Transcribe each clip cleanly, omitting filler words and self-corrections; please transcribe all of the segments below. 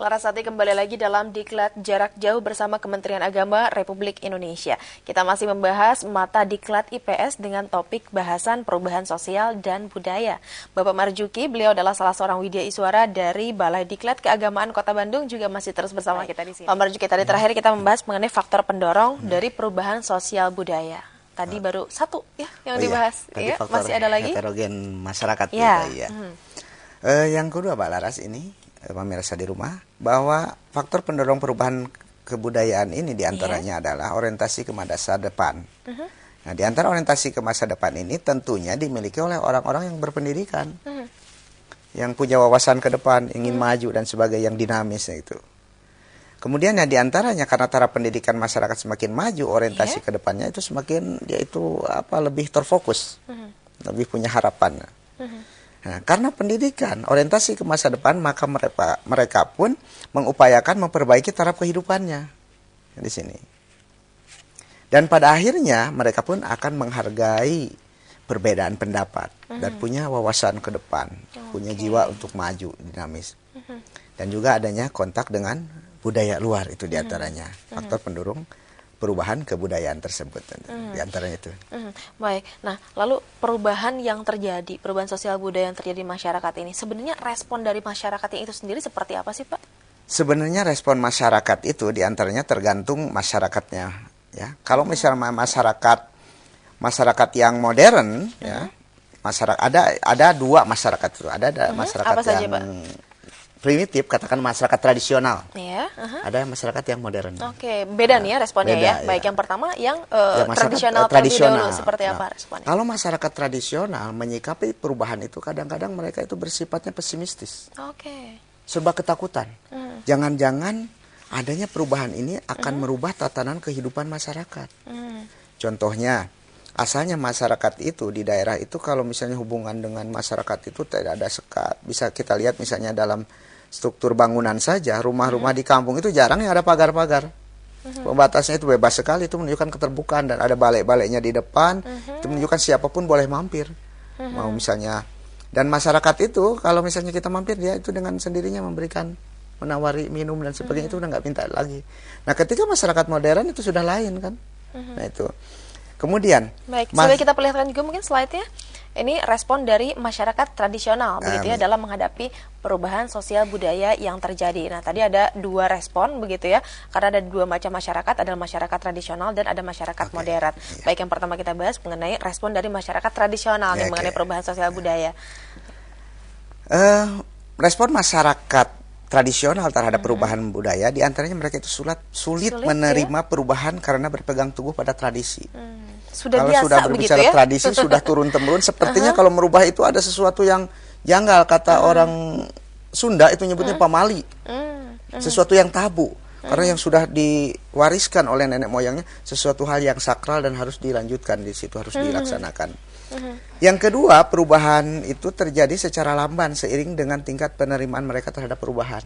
Larasati kembali lagi dalam Diklat Jarak Jauh bersama Kementerian Agama Republik Indonesia. Kita masih membahas mata Diklat IPS dengan topik bahasan perubahan sosial dan budaya. Bapak Marjuki, beliau adalah salah seorang widya iswara dari Balai Diklat Keagamaan Kota Bandung, juga masih terus bersama kita di sini. Pak Marjuki, tadi terakhir kita membahas mengenai faktor pendorong dari perubahan sosial budaya. Tadi baru satu ya yang dibahas. Tadi ya, masih ada lagi heterogen masyarakat ya. kita, ya. Yang kedua, Pak Laras, ini pemirsa di rumah, bahwa faktor pendorong perubahan kebudayaan ini diantaranya adalah orientasi ke masa depan. Nah, di antara orientasi ke masa depan ini tentunya dimiliki oleh orang-orang yang berpendidikan, yang punya wawasan ke depan, ingin maju dan sebagainya, yang dinamis itu. Kemudian ya diantaranya karena taraf pendidikan masyarakat semakin maju, orientasi ke depannya itu semakin dia itu lebih terfokus, lebih punya harapan. Nah, karena pendidikan orientasi ke masa depan, maka mereka pun mengupayakan memperbaiki taraf kehidupannya di sini. Dan pada akhirnya mereka pun akan menghargai perbedaan pendapat dan punya wawasan ke depan, punya jiwa untuk maju, dinamis. Dan juga adanya kontak dengan budaya luar, itu diantaranya faktor pendorong perubahan kebudayaan tersebut, diantaranya itu. Baik, nah lalu perubahan yang terjadi, perubahan sosial budaya yang terjadi di masyarakat ini, sebenarnya respon dari masyarakat yang itu sendiri seperti apa sih, Pak? Sebenarnya respon masyarakat itu diantaranya tergantung masyarakatnya, ya. Kalau misalnya masyarakat yang modern, ya, masyarakat ada dua masyarakat itu, ada masyarakat apa saja, yang Pak? Primitif, katakan masyarakat tradisional. Ya, ada masyarakat yang modern. Oke, beda nih ya responnya beda, ya. Baik, ya. yang pertama yang tradisional terlebih dahulu, seperti apa responnya? Kalau masyarakat tradisional menyikapi perubahan itu, kadang-kadang mereka itu bersifatnya pesimistis. Oke. Serba ketakutan. Jangan-jangan adanya perubahan ini akan merubah tatanan kehidupan masyarakat. Contohnya, asalnya masyarakat itu di daerah itu kalau misalnya hubungan dengan masyarakat itu tidak ada sekat. Bisa kita lihat misalnya dalam struktur bangunan saja, rumah-rumah di kampung itu jarang yang ada pagar-pagar. Pembatasnya itu bebas sekali, itu menunjukkan keterbukaan, dan ada balai-balainya di depan, itu menunjukkan siapapun boleh mampir. Mau misalnya, dan masyarakat itu kalau misalnya kita mampir, dia itu dengan sendirinya menawari minum dan sebagainya, itu udah nggak minta lagi. Nah, ketika masyarakat modern itu sudah lain kan. Nah, itu. Kemudian, baik, sudah kita perlihatkan juga mungkin slide-nya. Ini respon dari masyarakat tradisional begitu ya dalam menghadapi perubahan sosial budaya yang terjadi. Nah, tadi ada dua respon begitu ya. Karena ada dua macam masyarakat, ada masyarakat tradisional dan ada masyarakat modern. Baik, yang pertama kita bahas mengenai respon dari masyarakat tradisional nih mengenai perubahan sosial budaya. Respon masyarakat tradisional terhadap perubahan budaya, diantaranya mereka itu sulit menerima perubahan karena berpegang teguh pada tradisi. Kalau biasa, sudah berbicara ya? Tradisi sudah turun-temurun, sepertinya kalau merubah itu ada sesuatu yang janggal, kata orang Sunda itu nyebutnya pamali. Sesuatu yang tabu, karena yang sudah diwariskan oleh nenek moyangnya, sesuatu hal yang sakral dan harus dilanjutkan di situ, harus dilaksanakan. Yang kedua, perubahan itu terjadi secara lamban seiring dengan tingkat penerimaan mereka terhadap perubahan.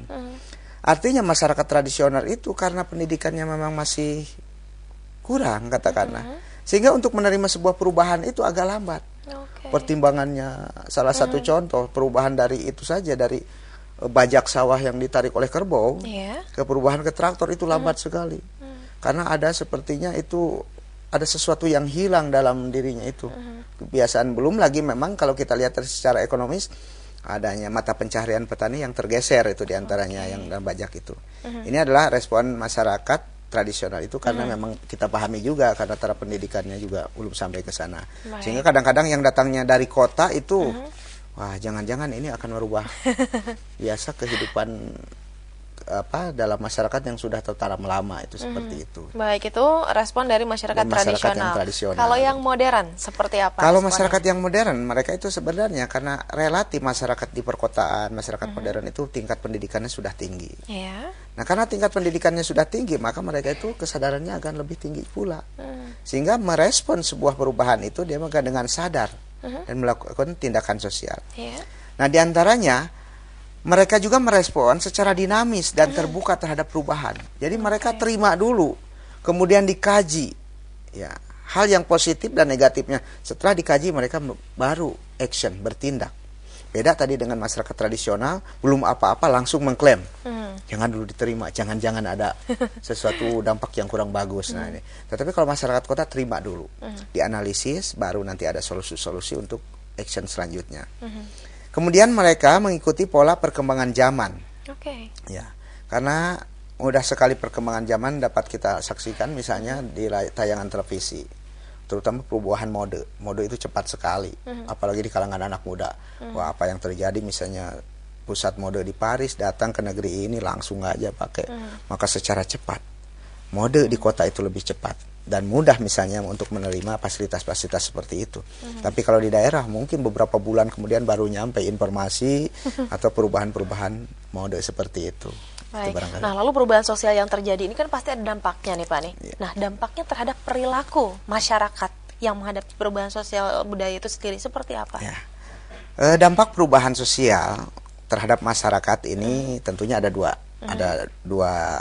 Artinya masyarakat tradisional itu karena pendidikannya memang masih kurang, katakanlah, sehingga untuk menerima sebuah perubahan itu agak lambat. Pertimbangannya, salah satu contoh perubahan dari itu saja, dari bajak sawah yang ditarik oleh kerbau ke perubahan ke traktor itu lambat sekali. Karena ada sepertinya itu ada sesuatu yang hilang dalam dirinya itu. Kebiasaan, belum lagi memang kalau kita lihat secara ekonomis, adanya mata pencaharian petani yang tergeser itu diantaranya yang dalam bajak itu. Ini adalah respon masyarakat tradisional itu karena memang kita pahami juga karena taraf pendidikannya juga belum sampai ke sana. Sehingga kadang-kadang yang datangnya dari kota itu wah, jangan-jangan ini akan merubah biasa kehidupan dalam masyarakat yang sudah tertanam lama itu seperti itu. Baik, itu respon dari masyarakat tradisional. Kalau yang modern seperti apa? Kalau masyarakat yang modern, mereka itu sebenarnya karena relatif masyarakat di perkotaan, masyarakat modern itu tingkat pendidikannya sudah tinggi. Nah, karena tingkat pendidikannya sudah tinggi, maka mereka itu kesadarannya akan lebih tinggi pula. Sehingga merespon sebuah perubahan itu dia dengan sadar dan melakukan tindakan sosial. Nah, diantaranya mereka juga merespon secara dinamis dan terbuka terhadap perubahan. Jadi mereka terima dulu, kemudian dikaji, ya, hal yang positif dan negatifnya. Setelah dikaji, mereka baru action, bertindak. Beda tadi dengan masyarakat tradisional, belum apa-apa langsung mengklaim. Jangan dulu diterima, jangan-jangan ada sesuatu dampak yang kurang bagus. Nah, ini. Tetapi kalau masyarakat kota terima dulu, dianalisis, baru nanti ada solusi-solusi untuk action selanjutnya. Kemudian mereka mengikuti pola perkembangan zaman. Ya, karena mudah sekali perkembangan zaman dapat kita saksikan misalnya di tayangan televisi. Terutama perubahan mode itu cepat sekali, apalagi di kalangan anak muda. Wah, apa yang terjadi misalnya pusat mode di Paris datang ke negeri ini langsung aja pakai, maka secara cepat mode di kota itu lebih cepat dan mudah misalnya untuk menerima fasilitas-fasilitas seperti itu. Tapi kalau di daerah mungkin beberapa bulan kemudian baru nyampe informasi atau perubahan-perubahan mode seperti itu. Baik. Nah, lalu perubahan sosial yang terjadi ini kan pasti ada dampaknya nih Pak nih. Nah, dampaknya terhadap perilaku masyarakat yang menghadapi perubahan sosial budaya itu sendiri seperti apa? Ya. Dampak perubahan sosial terhadap masyarakat ini tentunya ada dua. Ada dua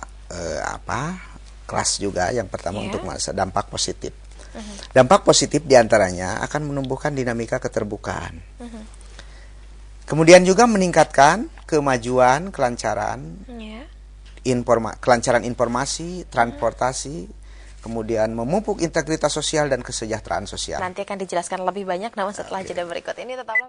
kelas juga. Yang pertama untuk dampak positif. Dampak positif diantaranya akan menumbuhkan dinamika keterbukaan. Kemudian juga meningkatkan kemajuan, kelancaran, kelancaran informasi, transportasi, kemudian memupuk integritas sosial dan kesejahteraan sosial. Nanti akan dijelaskan lebih banyak namun setelah jeda berikut ini tetaplah